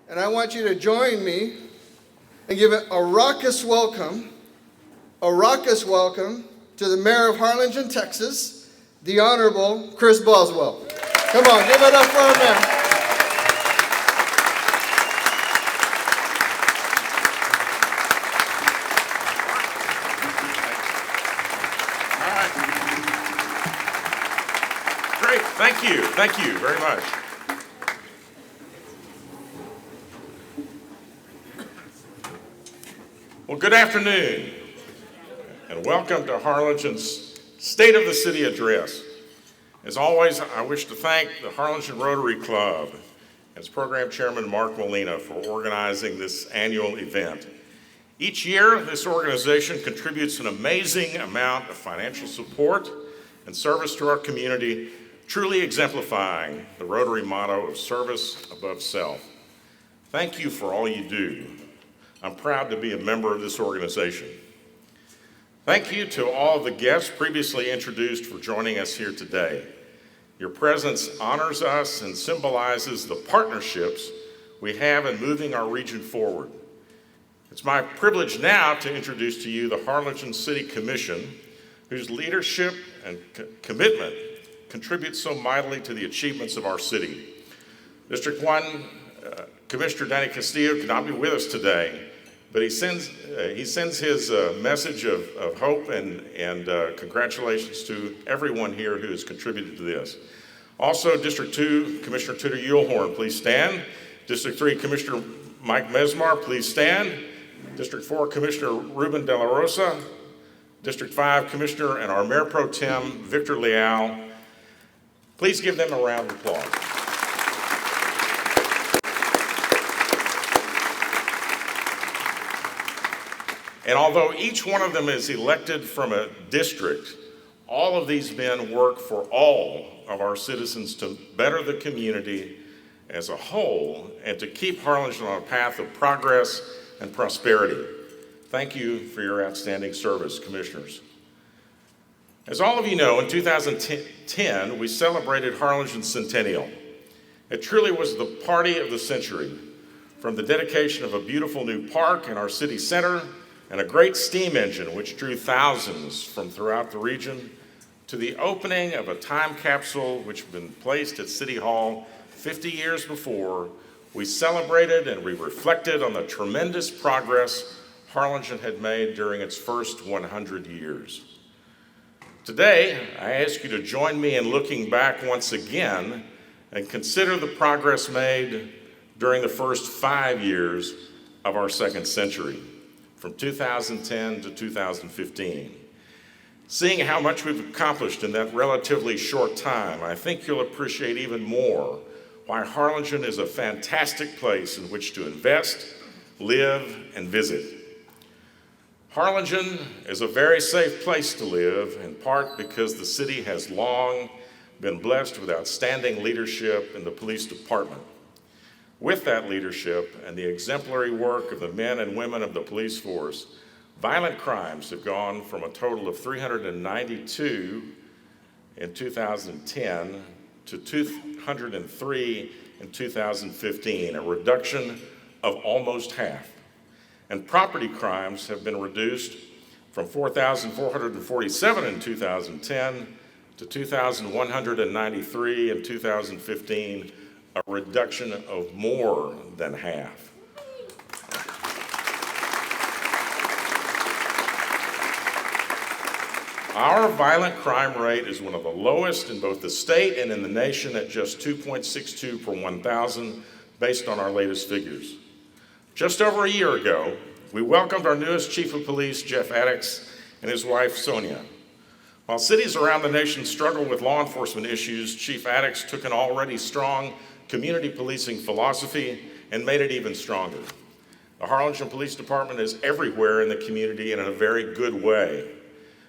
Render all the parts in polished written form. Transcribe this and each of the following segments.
And I want you to join me and give a raucous welcome to the Mayor of Harlingen, Texas, the Honorable Chris Boswell. Come on, give it up for our mayor. Great, thank you very much. Well, good afternoon, and welcome to Harlingen's State of the City Address. As always, I wish to thank the Harlingen Rotary Club and its program chairman, Mark Molina, for organizing this annual event. Each year, this organization contributes an amazing amount of financial support and service to our community, truly exemplifying the Rotary motto of service above self. Thank you for all you do. I'm proud to be a member of this organization. Thank you to all of the guests previously introduced for joining us here today. Your presence honors us and symbolizes the partnerships we have in moving our region forward. It's my privilege now to introduce to you the Harlingen City Commission, whose leadership and commitment contribute so mightily to the achievements of our city. District 1 Commissioner Danny Castillo could not be with us today, but he sends his message of hope and congratulations to everyone here who has contributed to this. Also, District 2 Commissioner Tudor Yulhorn, please stand. District 3 Commissioner Mike Mesmar, please stand. District 4 Commissioner Ruben De La Rosa. District 5 Commissioner and our Mayor Pro Tem, Victor Leal. Please give them a round of applause. And although each one of them is elected from a district, all of these men work for all of our citizens to better the community as a whole and to keep Harlingen on a path of progress and prosperity. Thank you for your outstanding service, commissioners. As all of you know, in 2010, we celebrated Harlingen's centennial. It truly was the party of the century, from the dedication of a beautiful new park in our city center and a great steam engine which drew thousands from throughout the region, to the opening of a time capsule which had been placed at City Hall 50 years before. We celebrated and we reflected on the tremendous progress Harlingen had made during its first 100 years. Today, I ask you to join me in looking back once again and consider the progress made during the first 5 years of our second century, from 2010 to 2015. Seeing how much we've accomplished in that relatively short time, I think you'll appreciate even more why Harlingen is a fantastic place in which to invest, live, and visit. Harlingen is a very safe place to live, in part because the city has long been blessed with outstanding leadership in the police department. With that leadership and the exemplary work of the men and women of the police force, violent crimes have gone from a total of 392 in 2010 to 203 in 2015, a reduction of almost half. And property crimes have been reduced from 4,447 in 2010 to 2,193 in 2015, a reduction of more than half. Our violent crime rate is one of the lowest in both the state and in the nation at just 2.62 per 1,000 based on our latest figures. Just over a year ago, we welcomed our newest Chief of Police, Jeff Addix, and his wife, Sonia. While cities around the nation struggle with law enforcement issues, Chief Addix took an already strong community policing philosophy and made it even stronger. The Harlingen Police Department is everywhere in the community and in a very good way.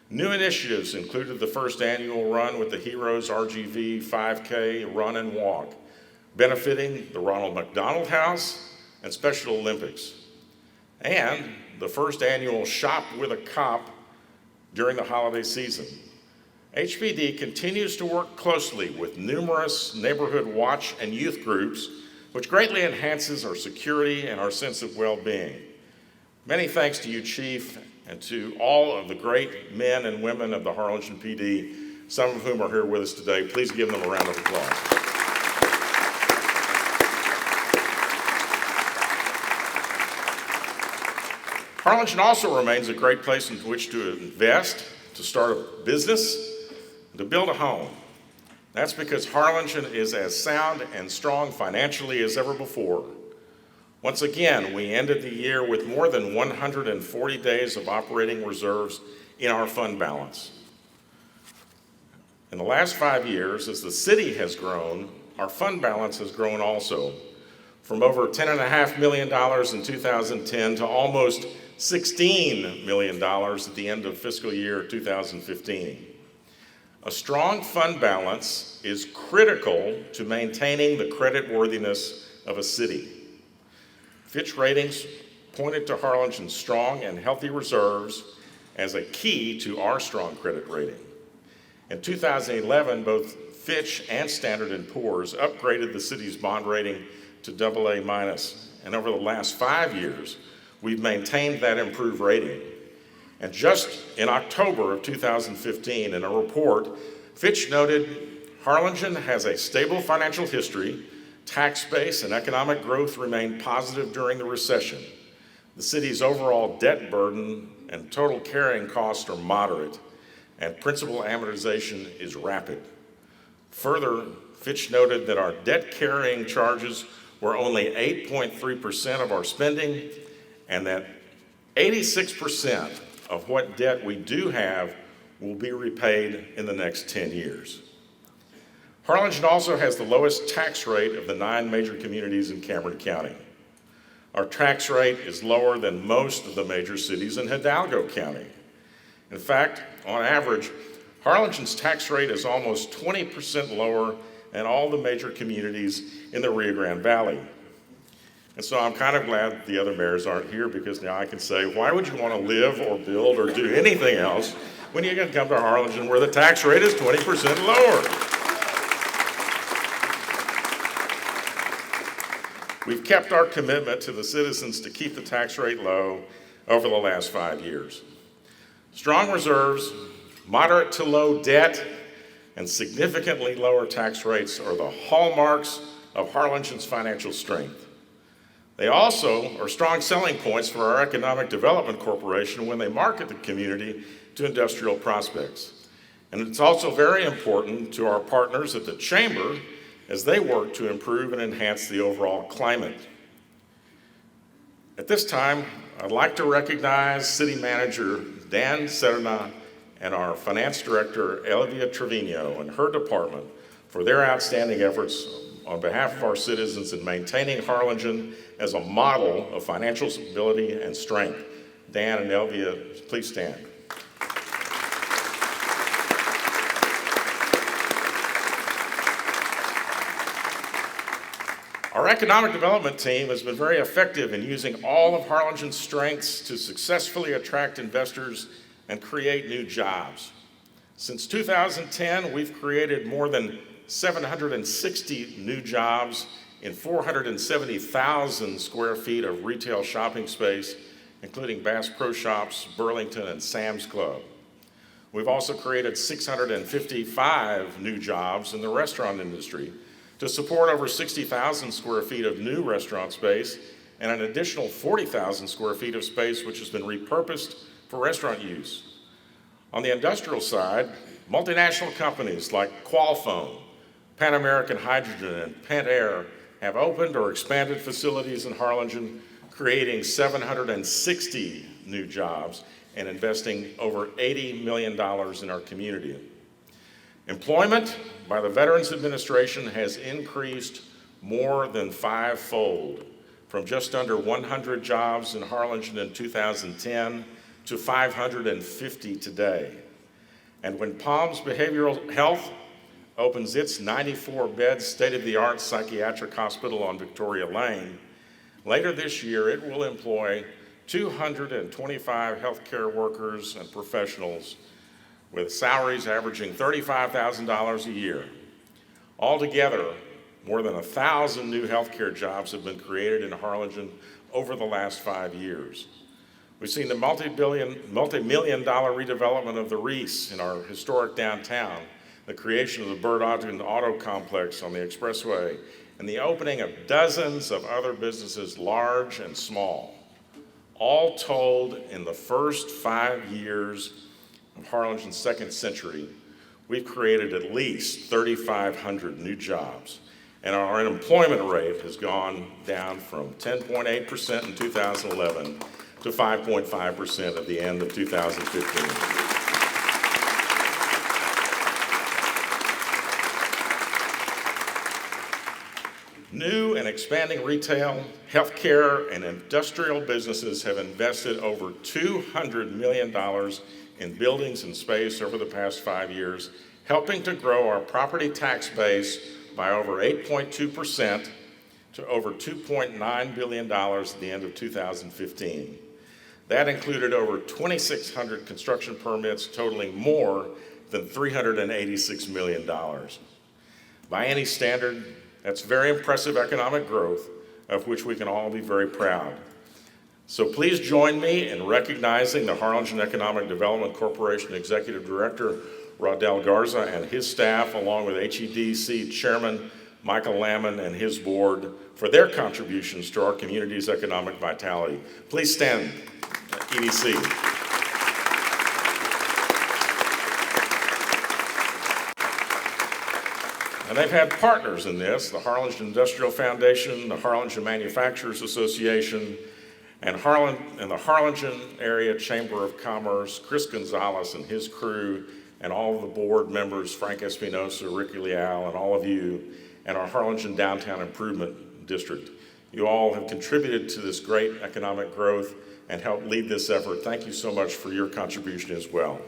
New initiatives included the first annual run with the Heroes RGV 5K Run and Walk, benefiting the Ronald McDonald House and Special Olympics, and the first annual Shop with a Cop during the holiday season. HPD continues to work closely with numerous neighborhood watch and youth groups which greatly enhances our security and our sense of well-being. Many thanks to you, Chief, and to all of the great men and women of the Harlingen PD, some of whom are here with us today. Please give them a round of applause. Harlingen also remains a great place in which to invest, to start a business, and to build a home. That's because Harlingen is as sound and strong financially as ever before. Once again, we ended the year with more than 140 days of operating reserves in our fund balance. In the last 5 years, as the city has grown, our fund balance has grown also, from over $10.5 million in 2010 to almost $16 million at the end of fiscal year 2015. A strong fund balance is critical to maintaining the creditworthiness of a city. Fitch Ratings pointed to Harlingen's strong and healthy reserves as a key to our strong credit rating. In 2011, both Fitch and Standard & Poor's upgraded the city's bond rating to AA-, and over the last 5 years, we've maintained that improved rating. And just in October of 2015, in a report, Fitch noted Harlingen has a stable financial history, tax base and economic growth remained positive during the recession. The city's overall debt burden and total carrying costs are moderate, and principal amortization is rapid. Further, Fitch noted that our debt carrying charges were only 8.3% of our spending, and that 86% of what debt we do have will be repaid in the next 10 years. Harlingen also has the lowest tax rate of the 9 major communities in Cameron County. Our tax rate is lower than most of the major cities in Hidalgo County. In fact, on average, Harlingen's tax rate is almost 20% lower than all the major communities in the Rio Grande Valley. And so I'm kind of glad the other mayors aren't here, because now I can say, why would you want to live or build or do anything else when you can come to Harlingen where the tax rate is 20% lower? We've kept our commitment to the citizens to keep the tax rate low over the last 5 years. Strong reserves, moderate to low debt, and significantly lower tax rates are the hallmarks of Harlingen's financial strength. They also are strong selling points for our Economic Development Corporation when they market the community to industrial prospects. And it's also very important to our partners at the Chamber as they work to improve and enhance the overall climate. At this time, I'd like to recognize City Manager Dan Serna and our Finance Director Elvia Trevino and her department for their outstanding efforts on behalf of our citizens in maintaining Harlingen as a model of financial stability and strength. Dan and Elvia, please stand. Our economic development team has been very effective in using all of Harlingen's strengths to successfully attract investors and create new jobs. Since 2010, we've created more than 760 new jobs in 470,000 square feet of retail shopping space, including Bass Pro Shops, Burlington, and Sam's Club. We've also created 655 new jobs in the restaurant industry to support over 60,000 square feet of new restaurant space and an additional 40,000 square feet of space which has been repurposed for restaurant use. On the industrial side, multinational companies like Qualphone, Pan American Hydrogen, and Pentair have opened or expanded facilities in Harlingen, creating 760 new jobs and investing over $80 million in our community. Employment by the Veterans Administration has increased more than 5-fold, from just under 100 jobs in Harlingen in 2010 to 550 today. And when Palms Behavioral Health opens its 94-bed state-of-the-art psychiatric hospital on Victoria Lane, later this year it will employ 225 healthcare workers and professionals with salaries averaging $35,000 a year. Altogether, More than 1,000 new healthcare jobs have been created in Harlingen over the last 5 years. We've seen the multi-million-dollar redevelopment of the Reese in our historic downtown, the creation of the Bird Ogden Auto Complex on the Expressway, and the opening of dozens of other businesses, large and small. All told, in the first 5 years of Harlingen's second century, we've created at least 3,500 new jobs, and our unemployment rate has gone down from 10.8% in 2011 to 5.5% at the end of 2015. New and expanding retail, healthcare, and industrial businesses have invested over $200 million in buildings and space over the past 5 years, helping to grow our property tax base by over 8.2% to over $2.9 billion at the end of 2015. That included over 2,600 construction permits totaling more than $386 million. By any standard, that's very impressive economic growth, of which we can all be very proud. So please join me in recognizing the Harlingen Economic Development Corporation Executive Director, Rodell Garza, and his staff, along with HEDC Chairman Michael Lamon and his board, for their contributions to our community's economic vitality. Please stand, EDC. And they've had partners in this, the Harlingen Industrial Foundation, the Harlingen Manufacturers Association, and the Harlingen Area Chamber of Commerce, Chris Gonzalez and his crew, and all of the board members, Frank Espinosa, Ricky Leal, and all of you, and our Harlingen Downtown Improvement District. You all have contributed to this great economic growth and helped lead this effort. Thank you so much for your contribution as well.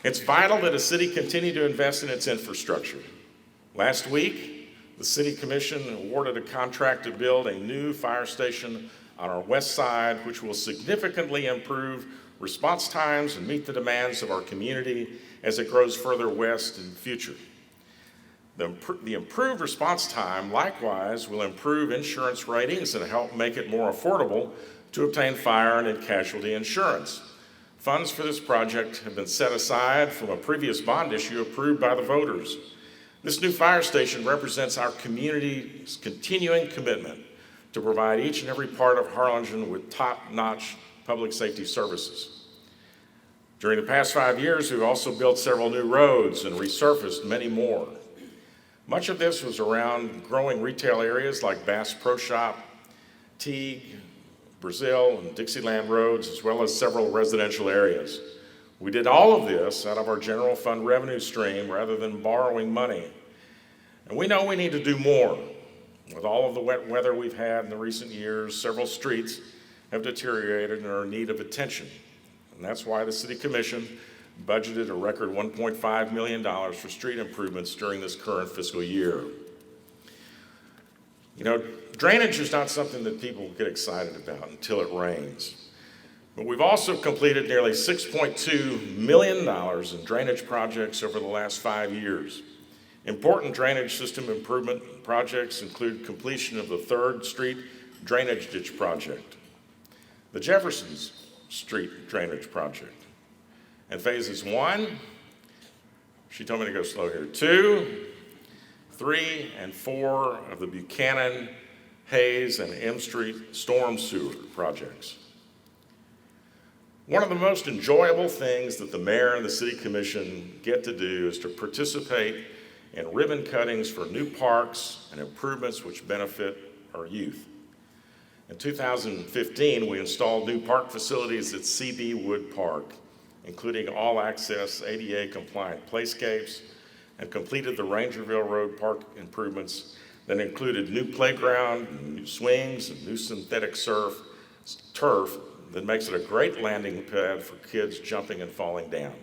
It's vital that a city continue to invest in its infrastructure. Last week, the City Commission awarded a contract to build a new fire station on our west side, which will significantly improve response times and meet the demands of our community as it grows further west in the future. The improved response time, likewise, will improve insurance ratings and help make it more affordable to obtain fire and casualty insurance. Funds for this project have been set aside from a previous bond issue approved by the voters. This new fire station represents our community's continuing commitment to provide each and every part of Harlingen with top-notch public safety services. During the past 5 years, we've also built several new roads and resurfaced many more. Much of this was around growing retail areas like Bass Pro Shop, Teague, Brazil, and Dixieland roads, as well as several residential areas. We did all of this out of our general fund revenue stream rather than borrowing money. And we know we need to do more. With all of the wet weather we've had in the recent years, several streets have deteriorated and are in need of attention. And that's why the City Commission budgeted a record $1.5 million for street improvements during this current fiscal year. You know, drainage is not something that people get excited about until it rains. But we've also completed nearly $6.2 million in drainage projects over the last 5 years. Important drainage system improvement projects include completion of the 3rd Street Drainage Ditch Project, the Jefferson Street Drainage Project, and phases 1, she told me to go slow here, 2, 3, and 4 of the Buchanan, Hayes, and M Street storm sewer projects. One of the most enjoyable things that the mayor and the city commission get to do is to participate in ribbon cuttings for new parks and improvements which benefit our youth. In 2015, we installed new park facilities at C.B. Wood Park, including all-access ADA-compliant playscapes, and completed the Rangerville Road Park improvements that included new playground, new swings, and new synthetic turf that makes it a great landing pad for kids jumping and falling down.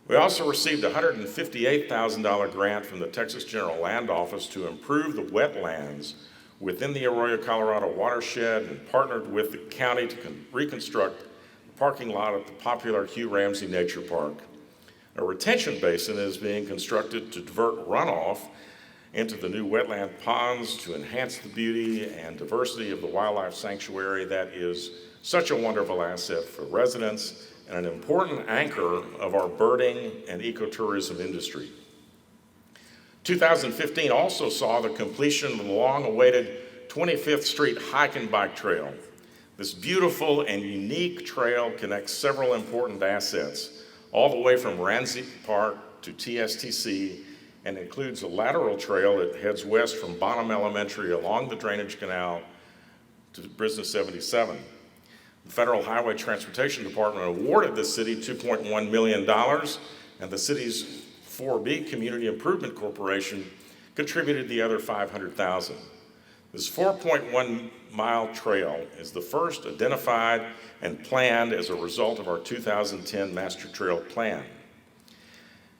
We also received a $158,000 grant from the Texas General Land Office to improve the wetlands within the Arroyo Colorado watershed and partnered with the county to reconstruct the parking lot at the popular Hugh Ramsey Nature Park. A retention basin is being constructed to divert runoff into the new wetland ponds to enhance the beauty and diversity of the wildlife sanctuary that is such a wonderful asset for residents and an important anchor of our birding and ecotourism industry. 2015 also saw the completion of the long-awaited 25th Street Hike and Bike Trail. This beautiful and unique trail connects several important assets, all the way from Ramsey Park to TSTC, and includes a lateral trail that heads west from Bonham Elementary along the drainage canal to Business 77. The Federal Highway Transportation Department awarded the city $2.1 million, and the city's 4B Community Improvement Corporation contributed the other $500,000. This 4.1-mile trail is the first identified and planned as a result of our 2010 Master Trail Plan.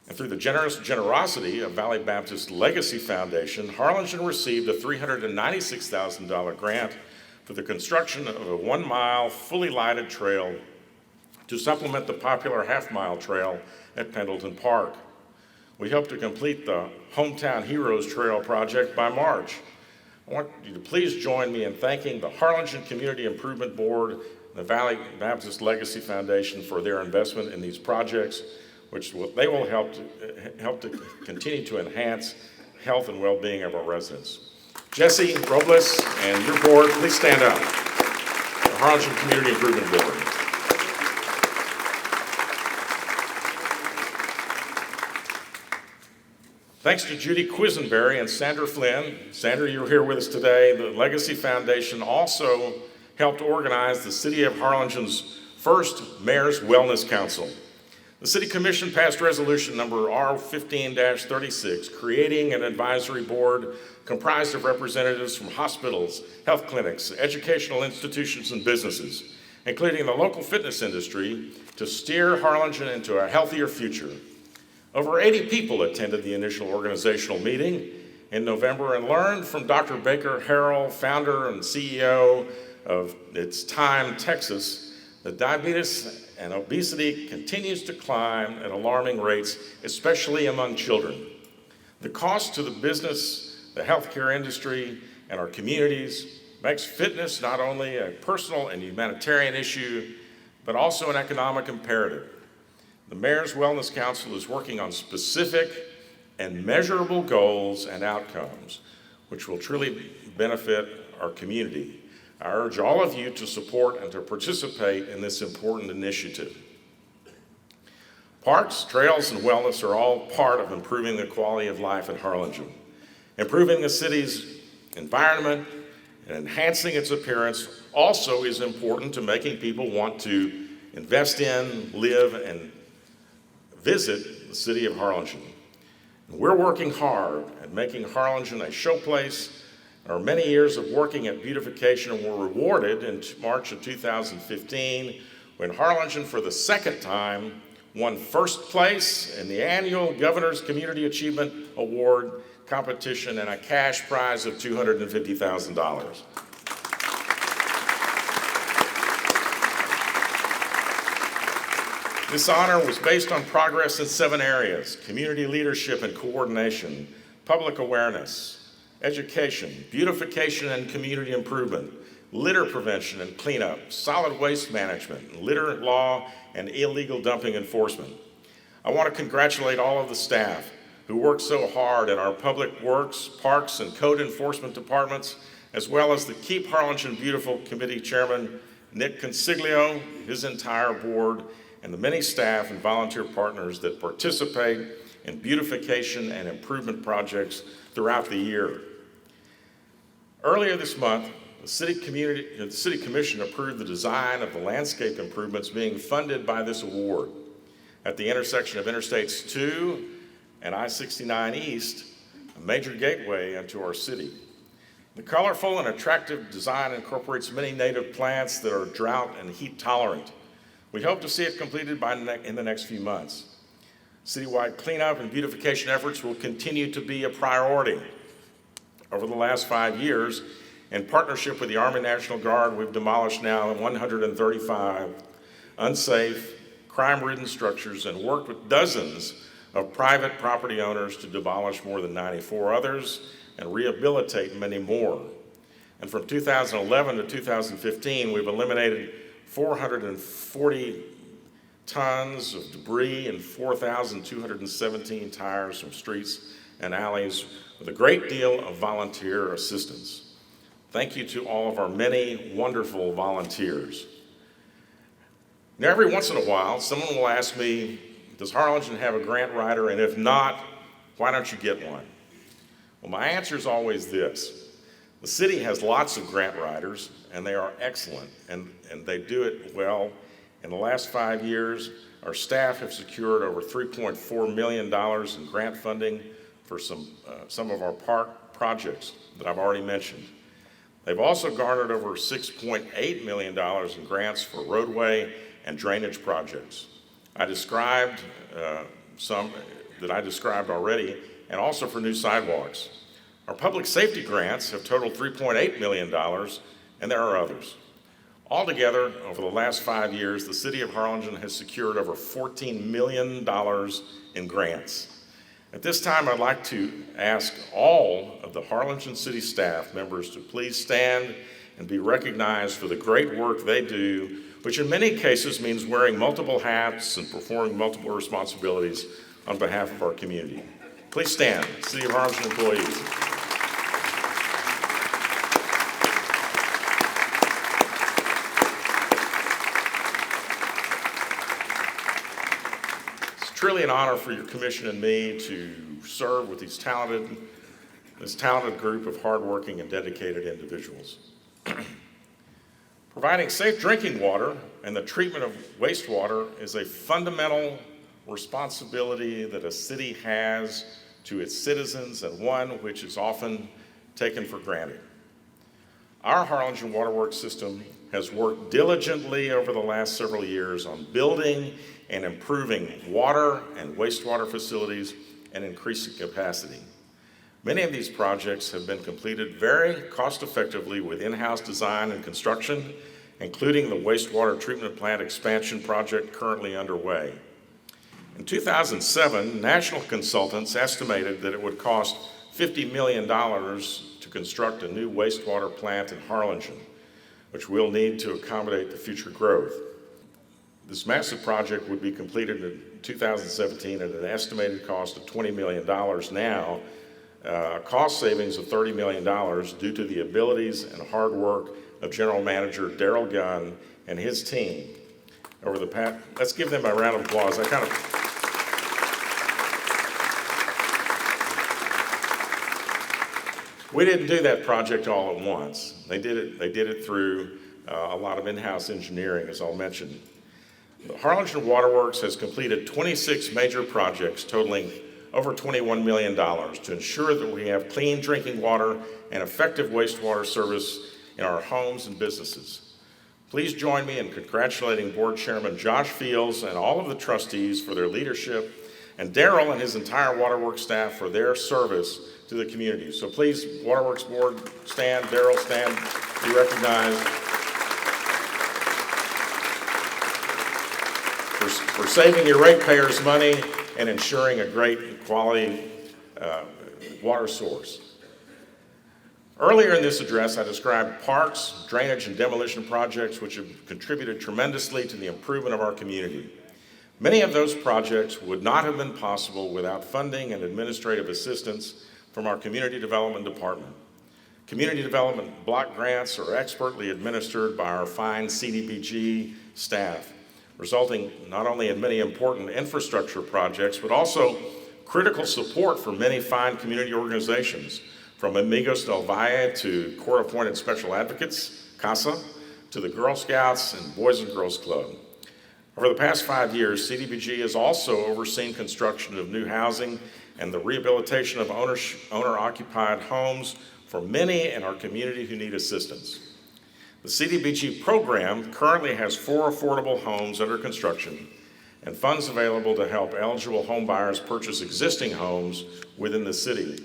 And through the generosity of Valley Baptist Legacy Foundation, Harlingen received a $396,000 grant for the construction of a 1-mile, fully lighted trail to supplement the popular half-mile trail at Pendleton Park. We hope to complete the Hometown Heroes Trail project by March. I want you to please join me in thanking the Harlingen Community Improvement Board and the Valley Baptist Legacy Foundation for their investment in these projects, which they will help to continue to enhance health and well-being of our residents. Jesse Robles and your board, please stand up. The Harlingen Community Improvement Board. Thanks to Judy Quisenberry and Sandra Flynn. Sandra, you're here with us today. The Legacy Foundation also helped organize the City of Harlingen's first Mayor's Wellness Council. The City Commission passed resolution number R15-36, creating an advisory board comprised of representatives from hospitals, health clinics, educational institutions, and businesses, including the local fitness industry, to steer Harlingen into a healthier future. Over 80 people attended the initial organizational meeting in November and learned from Dr. Baker Harrell, founder and CEO of It's Time Texas, that diabetes and obesity continues to climb at alarming rates, especially among children. The cost to the business, the healthcare industry, and our communities makes fitness not only a personal and humanitarian issue, but also an economic imperative. The Mayor's Wellness Council is working on specific and measurable goals and outcomes, which will truly benefit our community. I urge all of you to support and to participate in this important initiative. Parks, trails, and wellness are all part of improving the quality of life in Harlingen. Improving the city's environment and enhancing its appearance also is important to making people want to invest in, live, and visit the city of Harlingen. We're working hard at making Harlingen a showplace. Our many years of working at beautification were rewarded in March of 2015 when Harlingen, for the second time, won first place in the annual Governor's Community Achievement Award competition and a cash prize of $250,000. This honor was based on progress in 7 areas: community leadership and coordination, public awareness, education, beautification and community improvement, litter prevention and cleanup, solid waste management, litter law, and illegal dumping enforcement. I want to congratulate all of the staff who worked so hard in our public works, parks, and code enforcement departments, as well as the Keep Harlingen Beautiful Committee Chairman, Nick Consiglio, his entire board, and the many staff and volunteer partners that participate in beautification and improvement projects throughout the year. Earlier this month, the City Commission approved the design of the landscape improvements being funded by this award at the intersection of Interstates 2 and I-69 East, a major gateway into our city. The colorful and attractive design incorporates many native plants that are drought and heat tolerant. We hope to see it completed in the next few months. Citywide cleanup and beautification efforts will continue to be a priority. Over the last 5 years, in partnership with the Army National Guard, we've demolished now 135 unsafe crime-ridden structures and worked with dozens of private property owners to demolish more than 94 others and rehabilitate many more. And from 2011 to 2015, we've eliminated 440 tons of debris and 4,217 tires from streets and alleys with a great deal of volunteer assistance. Thank you to all of our many wonderful volunteers. Now, every once in a while, someone will ask me, does Harlingen have a grant writer? And if not, why don't you get one? Well, my answer is always this. The city has lots of grant writers, and they are excellent, and they do it well. In the last 5 years, our staff have secured over $3.4 million in grant funding for some of our park projects that I've already mentioned. They've also garnered over $6.8 million in grants for roadway and drainage projects. I described some that I described already, and also for new sidewalks. Our public safety grants have totaled $3.8 million, and there are others. Altogether, over the last 5 years, the City of Harlingen has secured over $14 million in grants. At this time, I'd like to ask all of the Harlingen City staff members to please stand and be recognized for the great work they do, which in many cases means wearing multiple hats and performing multiple responsibilities on behalf of our community. Please stand, City of Harlingen employees. Truly an honor for your commission and me to serve with this talented group of hardworking and dedicated individuals. Providing safe drinking water and the treatment of wastewater is a fundamental responsibility that a city has to its citizens, and one which is often taken for granted. Our Harlingen Waterworks system has worked diligently over the last several years on building and improving water and wastewater facilities and increasing capacity. Many of these projects have been completed very cost-effectively with in-house design and construction, including the wastewater treatment plant expansion project currently underway. In 2007, national consultants estimated that it would cost $50 million to construct a new wastewater plant in Harlingen, which we'll need to accommodate the future growth. This massive project would be completed in 2017 at an estimated cost of $20 million now, cost savings of $30 million due to the abilities and hard work of General Manager Darrell Gunn and his team. Over the past, let's give them a round of applause. We didn't do that project all at once. They did it through a lot of in-house engineering, as I'll mention. The Harlingen Waterworks has completed 26 major projects totaling over $21 million to ensure that we have clean drinking water and effective wastewater service in our homes and businesses. Please join me in congratulating Board Chairman Josh Fields and all of the trustees for their leadership, and Darrell and his entire Waterworks staff for their service to the community. So please, Waterworks Board, stand. Darrell, stand. Be recognized. For saving your ratepayers money and ensuring a great quality water source. Earlier in this address, I described parks, drainage, and demolition projects which have contributed tremendously to the improvement of our community. Many of those projects would not have been possible without funding and administrative assistance from our Community Development Department. Community Development block grants are expertly administered by our fine CDBG staff, resulting not only in many important infrastructure projects, but also critical support for many fine community organizations, from Amigos del Valle to court-appointed special advocates, CASA, to the Girl Scouts and Boys and Girls Club. Over the past 5 years, CDBG has also overseen construction of new housing and the rehabilitation of owner-occupied homes for many in our community who need assistance. The CDBG program currently has 4 affordable homes under construction and funds available to help eligible home buyers purchase existing homes within the city.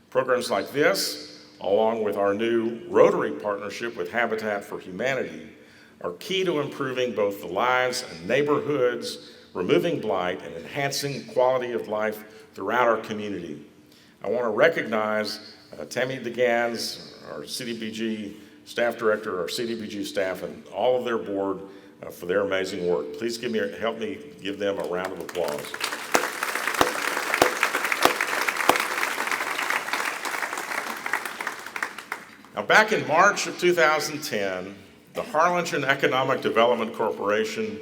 Programs like this, along with our new Rotary partnership with Habitat for Humanity, are key to improving both the lives and neighborhoods, removing blight, and enhancing quality of life throughout our community. I want to recognize Tammy DeGans, our CDBG staff director, our CDBG staff, and all of their board for their amazing work. Please help me give them a round of applause. Now, back in March of 2010, the Harlingen Economic Development Corporation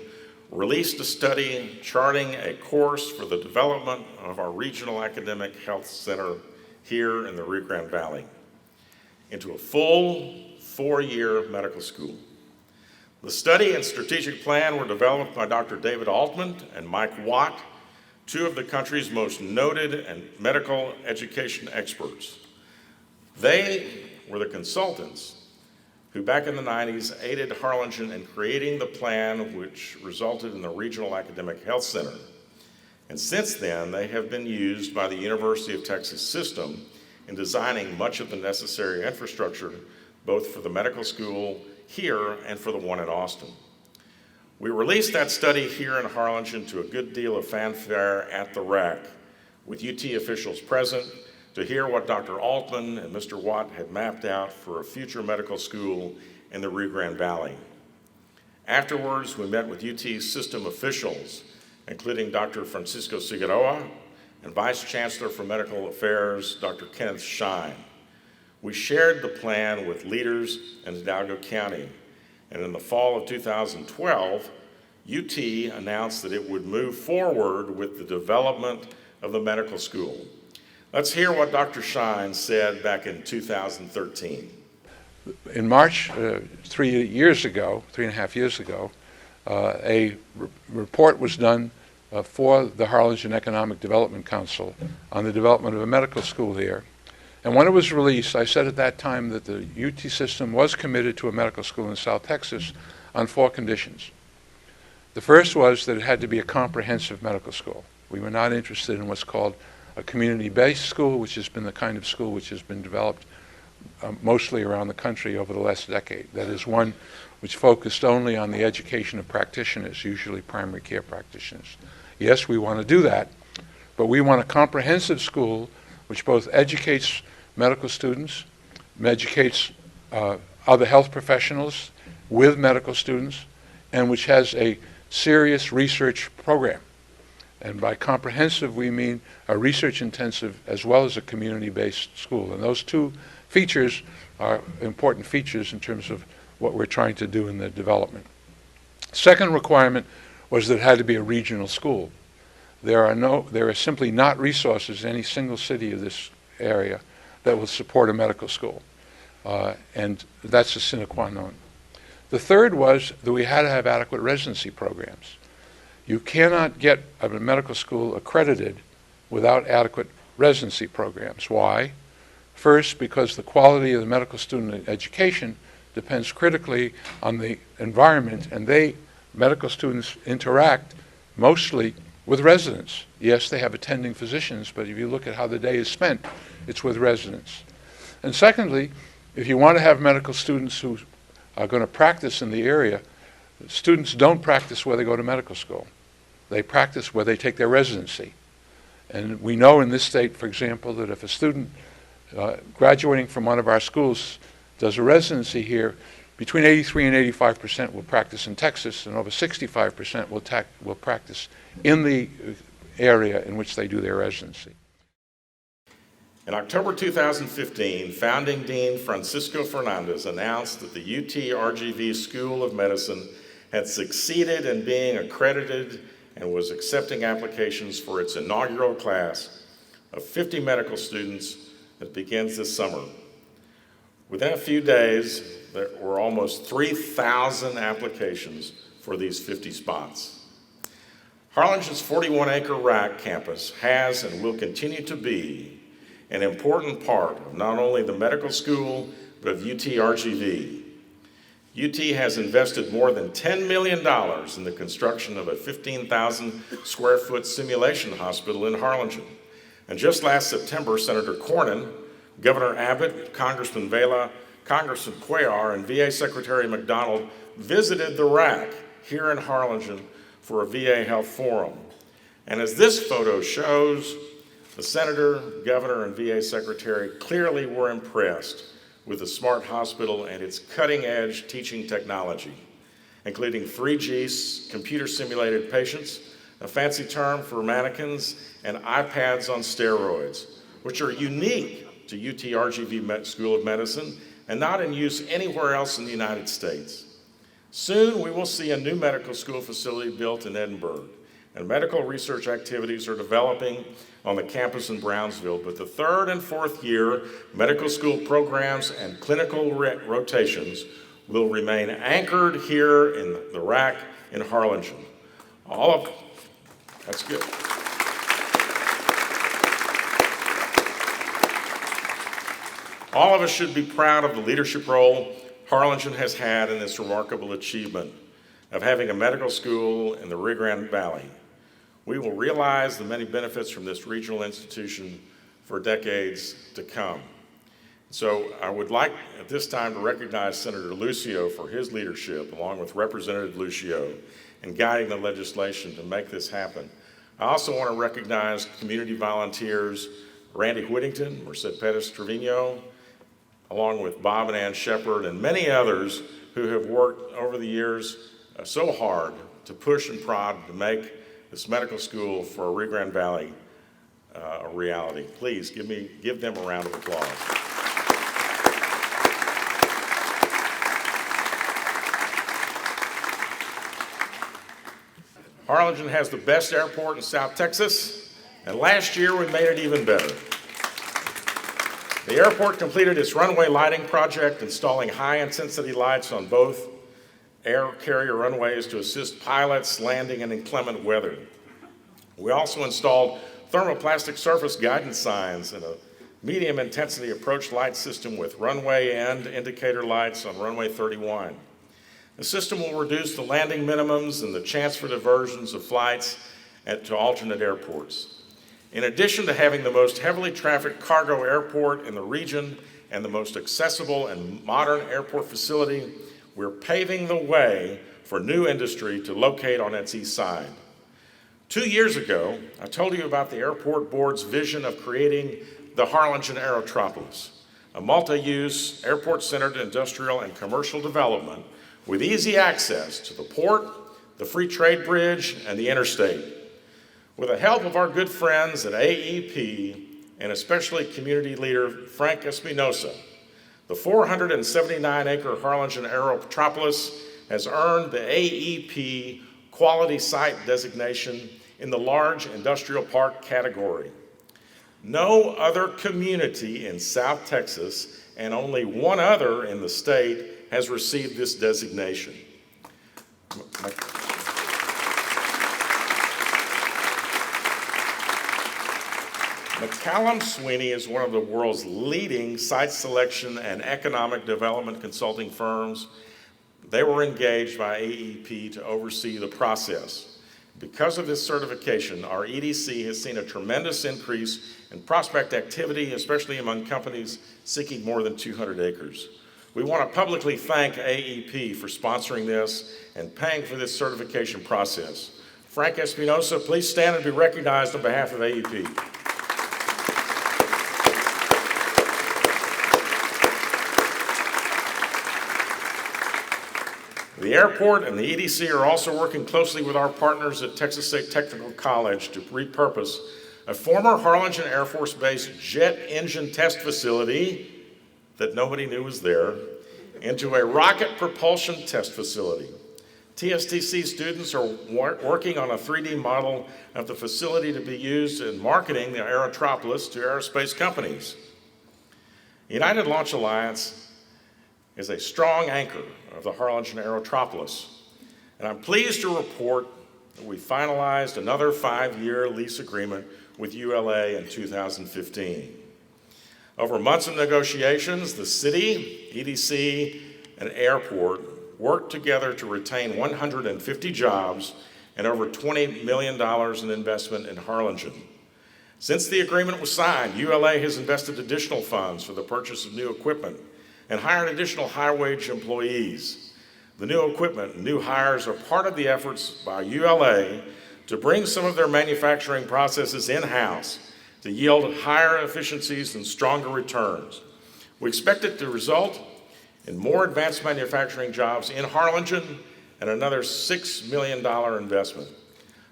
released a study charting a course for the development of our regional academic health center here in the Rio Grande Valley into a full 4-year medical school. The study and strategic plan were developed by Dr. David Altman and Mike Watt, two of the country's most noted and medical education experts. They were the consultants who back in the 90s aided Harlingen in creating the plan which resulted in the Regional Academic Health Center. And since then, they have been used by the University of Texas system in designing much of the necessary infrastructure, both for the medical school here and for the one in Austin. We released that study here in Harlingen to a good deal of fanfare at the RAC, with UT officials present, to hear what Dr. Altman and Mr. Watt had mapped out for a future medical school in the Rio Grande Valley. Afterwards, we met with UT system officials, including Dr. Francisco Figueroa and Vice Chancellor for Medical Affairs, Dr. Kenneth Shine. We shared the plan with leaders in Hidalgo County, and in the fall of 2012, UT announced that it would move forward with the development of the medical school. Let's hear what Dr. Shine said back in 2013. In March, 3.5 years ago, a report was done for the Harlingen Economic Development Council on the development of a medical school here. And when it was released, I said at that time that the UT system was committed to a medical school in South Texas on 4 conditions. The first was that it had to be a comprehensive medical school. We were not interested in what's called a community-based school, which has been the kind of school which has been developed mostly around the country over the last decade. That is one which focused only on the education of practitioners, usually primary care practitioners. Yes, we want to do that, but we want a comprehensive school which both educates medical students, educates other health professionals with medical students, and which has a serious research program. And by comprehensive, we mean a research-intensive as well as a community-based school. And those 2 features are important features in terms of what we're trying to do in the development. Second requirement was that it had to be a regional school. There are simply not resources in any single city of this area that will support a medical school. And that's a sine qua non. The third was that we had to have adequate residency programs. You cannot get a medical school accredited without adequate residency programs. Why? First, because the quality of the medical student education depends critically on the environment, and medical students interact mostly with residents. Yes, they have attending physicians, but if you look at how the day is spent, it's with residents. And secondly, if you want to have medical students who are going to practice in the area, students don't practice where they go to medical school. They practice where they take their residency. And we know in this state, for example, that if a student graduating from one of our schools does a residency here, between 83 and 85% will practice in Texas, and over 65% will practice in the area in which they do their residency. In October 2015, founding Dean Francisco Fernandez announced that the UT RGV School of Medicine had succeeded in being accredited and was accepting applications for its inaugural class of 50 medical students that begins this summer. Within a few days, there were almost 3,000 applications for these 50 spots. Harlingen's 41-acre RAC campus has and will continue to be an important part of not only the medical school, but of UT RGV. UT has invested more than $10 million in the construction of a 15,000 square foot simulation hospital in Harlingen. And just last September, Senator Cornyn, Governor Abbott, Congressman Vela, Congressman Cuellar and VA Secretary McDonald visited the RAC here in Harlingen for a VA Health Forum. And as this photo shows, the Senator, Governor, and VA Secretary clearly were impressed with the smart hospital and its cutting-edge teaching technology, including 3G computer-simulated patients, a fancy term for mannequins, and iPads on steroids, which are unique to UT RGV School of Medicine and not in use anywhere else in the United States. Soon, we will see a new medical school facility built in Edinburgh, and medical research activities are developing on the campus in Brownsville, but the third and fourth year medical school programs and clinical rotations will remain anchored here in the RAC in Harlingen. That's good. All of us should be proud of the leadership role Harlingen has had in this remarkable achievement of having a medical school in the Rio Grande Valley. We will realize the many benefits from this regional institution for decades to come. So I would like at this time to recognize Senator Lucio for his leadership, along with Representative Lucio, in guiding the legislation to make this happen. I also want to recognize community volunteers, Randy Whittington, Merced Pettis Trevino, along with Bob and Ann Shepard, and many others who have worked over the years so hard to push and prod to make this medical school for Rio Grande Valley a reality. Please give them a round of applause. Harlingen has the best airport in South Texas, and last year we made it even better. The airport completed its runway lighting project, installing high-intensity lights on both air carrier runways to assist pilots landing in inclement weather. We also installed thermoplastic surface guidance signs and a medium-intensity approach light system with runway end indicator lights on runway 31. The system will reduce the landing minimums and the chance for diversions of flights to alternate airports. In addition to having the most heavily trafficked cargo airport in the region and the most accessible and modern airport facility, we're paving the way for new industry to locate on its east side. 2 years ago, I told you about the airport board's vision of creating the Harlingen Aerotropolis, a multi-use, airport-centered industrial and commercial development with easy access to the port, the free trade bridge, and the interstate. With the help of our good friends at AEP, and especially community leader Frank Espinosa, the 479-acre Harlingen Aerotropolis has earned the AEP Quality Site designation in the large industrial park category. No other community in South Texas, and only one other in the state, has received this designation. McCallum Sweeney is one of the world's leading site selection and economic development consulting firms. They were engaged by AEP to oversee the process. Because of this certification, our EDC has seen a tremendous increase in prospect activity, especially among companies seeking more than 200 acres. We want to publicly thank AEP for sponsoring this and paying for this certification process. Frank Espinosa, please stand and be recognized on behalf of AEP. The airport and the EDC are also working closely with our partners at Texas State Technical College to repurpose a former Harlingen Air Force Base jet engine test facility that nobody knew was there into a rocket propulsion test facility. TSTC students are working on a 3D model of the facility to be used in marketing the Aerotropolis to aerospace companies. United Launch Alliance is a strong anchor of the Harlingen Aerotropolis, and I'm pleased to report that we finalized another 5-year lease agreement with ULA in 2015. Over months of negotiations, the city, EDC, and airport worked together to retain 150 jobs and over $20 million in investment in Harlingen. Since the agreement was signed, ULA has invested additional funds for the purchase of new equipment, and hired additional high-wage employees. The new equipment and new hires are part of the efforts by ULA to bring some of their manufacturing processes in-house to yield higher efficiencies and stronger returns. We expect it to result in more advanced manufacturing jobs in Harlingen and another $6 million investment.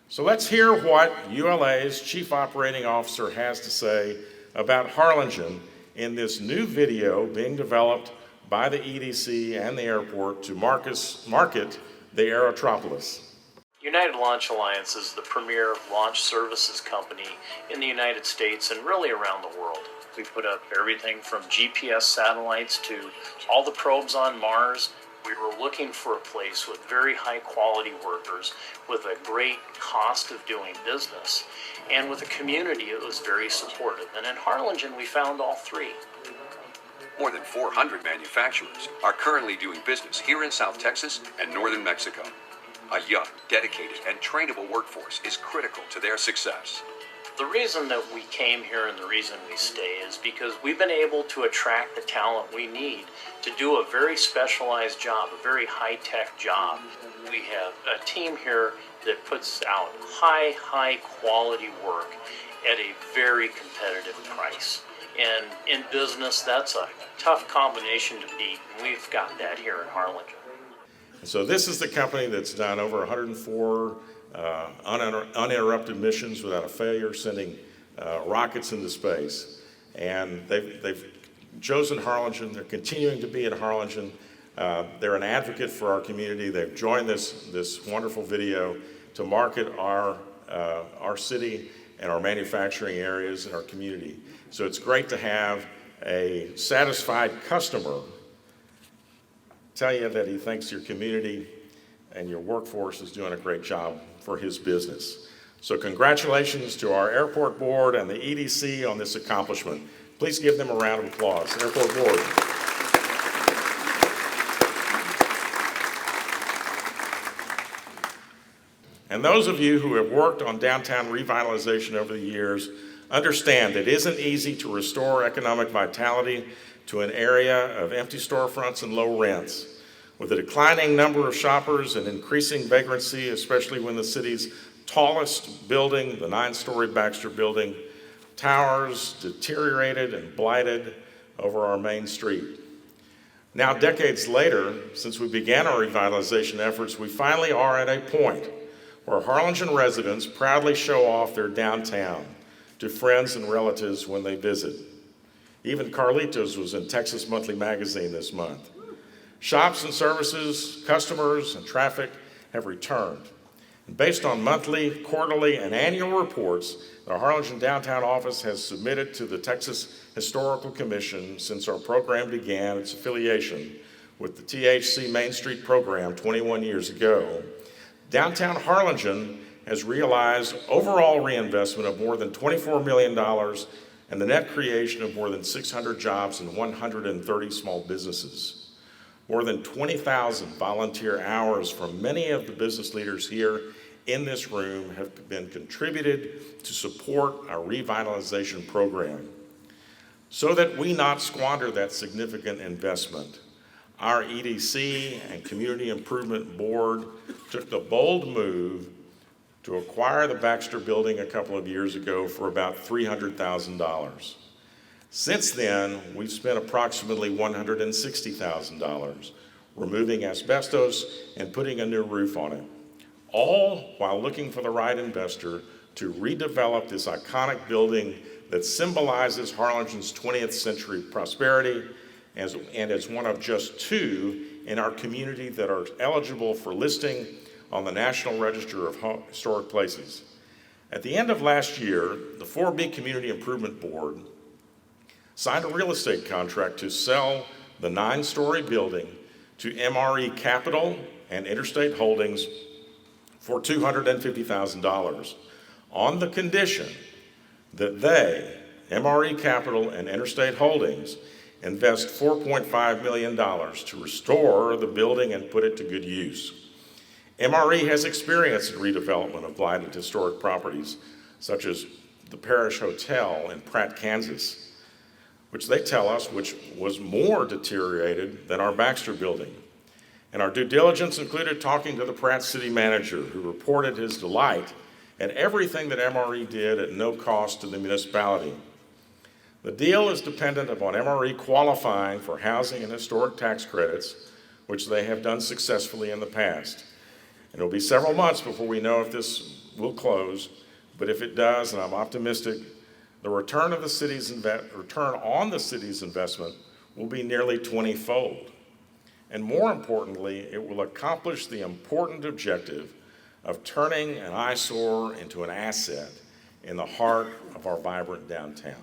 So let's hear what ULA's Chief Operating Officer has to say about Harlingen in this new video being developed by the EDC and the airport to market the Aerotropolis. United Launch Alliance is the premier launch services company in the United States and really around the world. We put up everything from GPS satellites to all the probes on Mars. We were looking for a place with very high quality workers, with a great cost of doing business, and with a community that was very supportive. And in Harlingen, we found all three. More than 400 manufacturers are currently doing business here in South Texas and northern Mexico. A young, dedicated, and trainable workforce is critical to their success. The reason that we came here and the reason we stay is because we've been able to attract the talent we need to do a very specialized job, a very high-tech job. We have a team here that puts out high quality work at a very competitive price. And in business, that's a tough combination to beat, and we've got that here in Harlingen. So this is the company that's done over 104 uninterrupted missions without a failure, sending rockets into space. And they've chosen Harlingen. They're continuing to be in Harlingen. They're an advocate for our community. They've joined this wonderful video to market our city and our manufacturing areas and our community. So it's great to have a satisfied customer tell you that he thinks your community and your workforce is doing a great job for his business. So congratulations to our airport board and the EDC on this accomplishment. Please give them a round of applause. Airport board. And those of you who have worked on downtown revitalization over the years understand it isn't easy to restore economic vitality to an area of empty storefronts and low rents. With a declining number of shoppers and increasing vagrancy, especially when the city's tallest building, the 9-story Baxter Building, towers deteriorated and blighted over our main street. Now, decades later, since we began our revitalization efforts, we finally are at a point where Harlingen residents proudly show off their downtown to friends and relatives when they visit. Even Carlitos was in Texas Monthly Magazine this month. Shops and services, customers, and traffic have returned. And based on monthly, quarterly, and annual reports, the Harlingen Downtown Office has submitted to the Texas Historical Commission since our program began its affiliation with the THC Main Street program 21 years ago. Downtown Harlingen has realized overall reinvestment of more than $24 million and the net creation of more than 600 jobs and 130 small businesses. More than 20,000 volunteer hours from many of the business leaders here in this room have been contributed to support our revitalization program. So that we not squander that significant investment, our EDC and Community Improvement Board took the bold move to acquire the Baxter Building a couple of years ago for about $300,000. Since then, we've spent approximately $160,000 removing asbestos and putting a new roof on it, all while looking for the right investor to redevelop this iconic building that symbolizes Harlingen's 20th century prosperity and is one of just two in our community that are eligible for listing on the National Register of Historic Places. At the end of last year, the 4B Community Improvement Board signed a real estate contract to sell the 9-story building to MRE Capital and Interstate Holdings for $250,000 on the condition that they, MRE Capital and Interstate Holdings, invest $4.5 million to restore the building and put it to good use. MRE has experience in redevelopment of blighted historic properties, such as the Parish Hotel in Pratt, Kansas. which they tell us which was more deteriorated than our Baxter building. And our due diligence included talking to the Pratt city manager, who reported his delight at everything that MRE did at no cost to the municipality. The deal is dependent upon MRE qualifying for housing and historic tax credits, which they have done successfully in the past. And it'll be several months before we know if this will close, but if it does, and I'm optimistic, the return on the city's investment will be nearly 20-fold. And more importantly, it will accomplish the important objective of turning an eyesore into an asset in the heart of our vibrant downtown.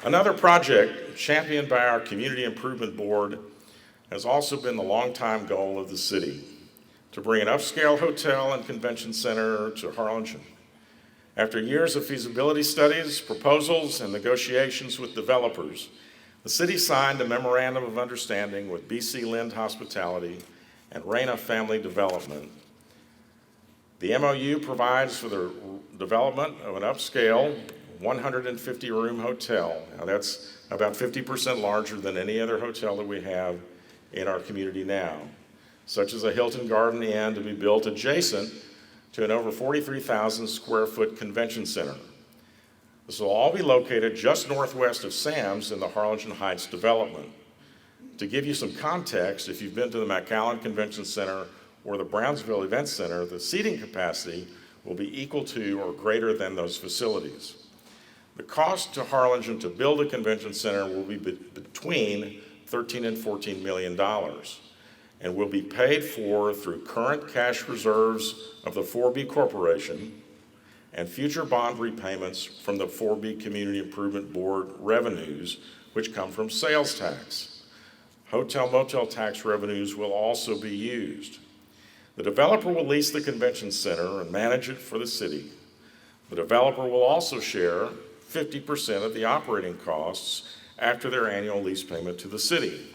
Another project championed by our Community Improvement Board has also been the longtime goal of the city, to bring an upscale hotel and convention center to Harlingen. After years of feasibility studies, proposals, and negotiations with developers, the city signed a memorandum of understanding with BC Lind Hospitality and Reyna Family Development. The MOU provides for the development of an upscale 150-room hotel. Now that's about 50% larger than any other hotel that we have in our community now, such as a Hilton Garden Inn to be built adjacent to an over 43,000 square foot convention center. This will all be located just northwest of Sam's in the Harlingen Heights development. To give you some context, if you've been to the McAllen Convention Center or the Brownsville Event Center, the seating capacity will be equal to or greater than those facilities. The cost to Harlingen to build a convention center will be between $13 and $14 million, and will be paid for through current cash reserves of the 4B Corporation and future bond repayments from the 4B Community Improvement Board revenues, which come from sales tax. Hotel-motel tax revenues will also be used. The developer will lease the convention center and manage it for the city. The developer will also share 50% of the operating costs after their annual lease payment to the city.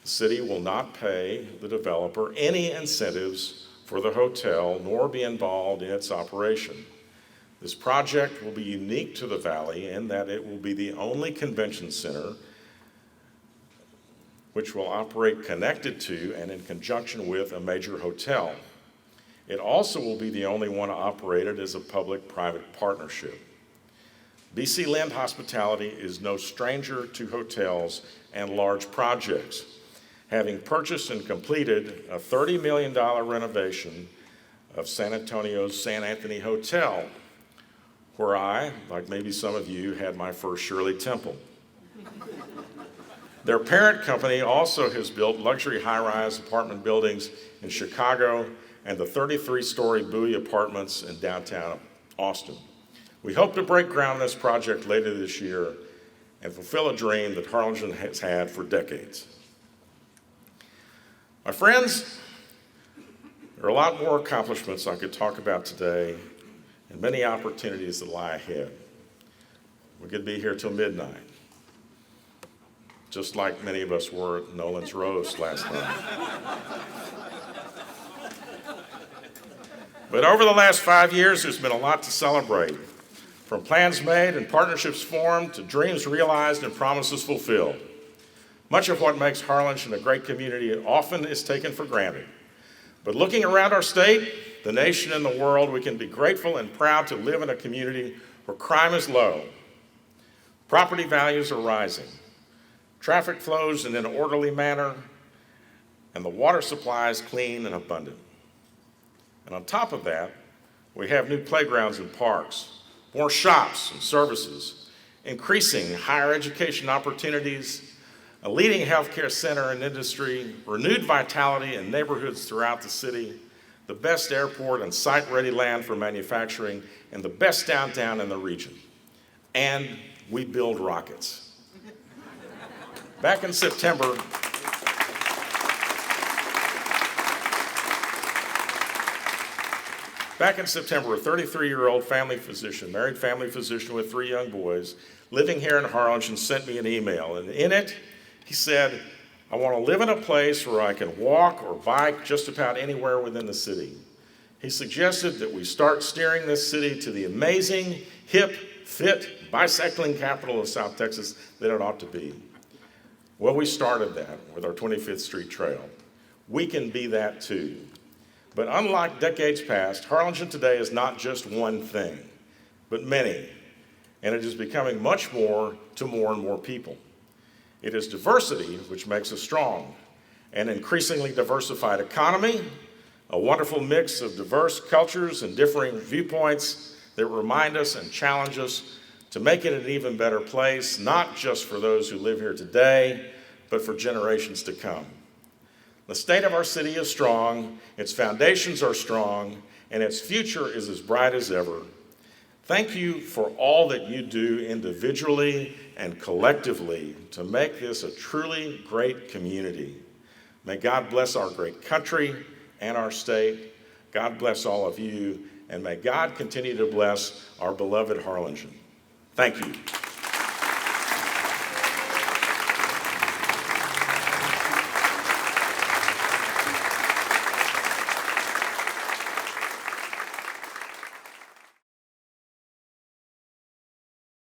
The city will not pay the developer any incentives for the hotel, nor be involved in its operation. This project will be unique to the Valley in that it will be the only convention center which will operate connected to and in conjunction with a major hotel. It also will be the only one operated as a public-private partnership. BC Lind Hospitality is no stranger to hotels and large projects, having purchased and completed a $30 million renovation of San Antonio's San Anthony Hotel, where I, like maybe some of you, had my first Shirley Temple. Their parent company also has built luxury high-rise apartment buildings in Chicago and the 33-story Bowie Apartments in downtown Austin. We hope to break ground on this project later this year and fulfill a dream that Harlingen has had for decades. My friends, there are a lot more accomplishments I could talk about today and many opportunities that lie ahead. We could be here till midnight, just like many of us were at Nolan's roast last night. But over the last 5 years, there's been a lot to celebrate. From plans made and partnerships formed to dreams realized and promises fulfilled. Much of what makes Harlingen a great community often is taken for granted. But looking around our state, the nation, and the world, we can be grateful and proud to live in a community where crime is low, property values are rising, traffic flows in an orderly manner, and the water supply is clean and abundant. And on top of that, we have new playgrounds and parks, more shops and services, increasing higher education opportunities, a leading healthcare center and industry, renewed vitality in neighborhoods throughout the city, the best airport and site-ready land for manufacturing, and the best downtown in the region. And we build rockets. Back in September, a 33-year-old family physician, married family physician with 3 young boys, living here in Harlingen, sent me an email. And in it, he said, "I want to live in a place where I can walk or bike just about anywhere within the city. He suggested that we start steering this city to the amazing, hip, fit, bicycling capital of South Texas that it ought to be. Well, we started that with our 25th Street Trail. We can be that too. But unlike decades past, Harlingen today is not just one thing, but many. And it is becoming much more to more and more people. It is diversity which makes us strong. An increasingly diversified economy, a wonderful mix of diverse cultures and differing viewpoints that remind us and challenge us to make it an even better place, not just for those who live here today, but for generations to come. The state of our city is strong, its foundations are strong, and its future is as bright as ever. Thank you for all that you do individually and collectively to make this a truly great community. May God bless our great country and our state. God bless all of you, and may God continue to bless our beloved Harlingen. Thank you.